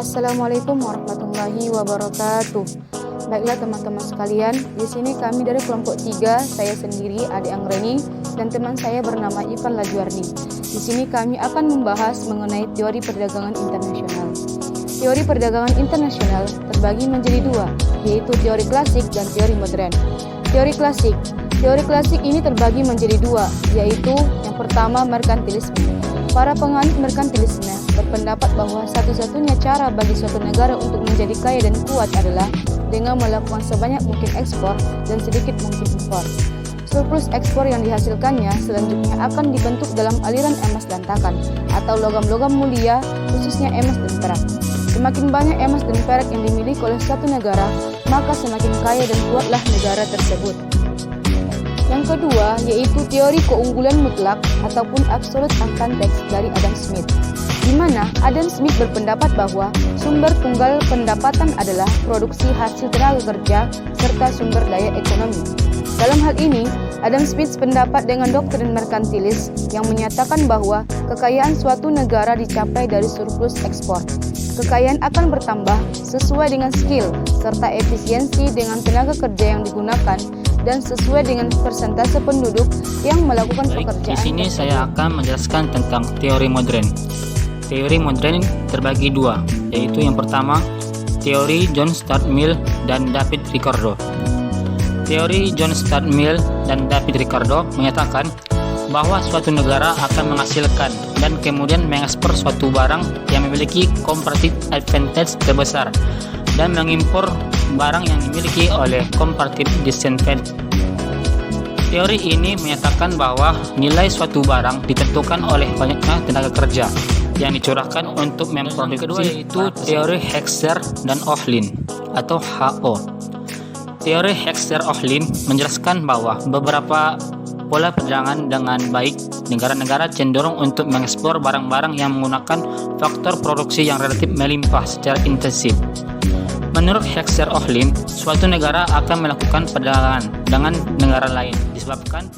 Assalamualaikum warahmatullahi wabarakatuh. Baiklah teman-teman sekalian, di sini kami dari kelompok 3, saya sendiri Ade Anggreni dan teman saya bernama Ivan Lajuarni. Di sini kami akan membahas mengenai teori perdagangan internasional. Teori perdagangan internasional terbagi menjadi dua, yaitu teori klasik dan teori modern. Teori klasik ini terbagi menjadi dua, yaitu yang pertama merkantilisme. Para penganut merkantilisme berpendapat bahwa satu-satunya cara bagi suatu negara untuk menjadi kaya dan kuat adalah dengan melakukan sebanyak mungkin ekspor dan sedikit mungkin impor. Surplus ekspor yang dihasilkannya selanjutnya akan dibentuk dalam aliran emas lantakan atau logam-logam mulia, khususnya emas dan perak. Semakin banyak emas dan perak yang dimiliki oleh suatu negara, maka semakin kaya dan kuatlah negara tersebut. Yang kedua, yaitu teori keunggulan mutlak ataupun absolute advantage dari Adam Smith, di mana Adam Smith berpendapat bahwa sumber tunggal pendapatan adalah produksi hasil tenaga kerja serta sumber daya ekonomi. Dalam hal ini, Adam Smith sependapat dengan doktrin merkantilis yang menyatakan bahwa kekayaan suatu negara dicapai dari surplus ekspor. Kekayaan akan bertambah sesuai dengan skill serta efisiensi dengan tenaga kerja yang digunakan dan sesuai dengan persentase penduduk yang melakukan pekerjaan. Di sini saya akan menjelaskan tentang teori modern. Teori modern terbagi dua, yaitu yang pertama teori John Stuart Mill dan David Ricardo. Teori John Stuart Mill dan David Ricardo menyatakan bahwa suatu negara akan menghasilkan dan kemudian mengekspor suatu barang yang memiliki comparative advantage terbesar dan mengimpor barang yang dimiliki oleh comparative disadvantage. Teori ini menyatakan bahwa nilai suatu barang ditentukan oleh banyaknya tenaga kerja yang dicurahkan untuk memproduksi. Kedua yaitu teori Heckscher dan Ohlin atau HO. Teori Heckscher-Ohlin menjelaskan bahwa beberapa pola perdagangan dengan baik, negara-negara cenderung untuk mengekspor barang-barang yang menggunakan faktor produksi yang relatif melimpah secara intensif. Menurut Heckscher-Ohlin, suatu negara akan melakukan perdagangan dengan negara lain disebabkan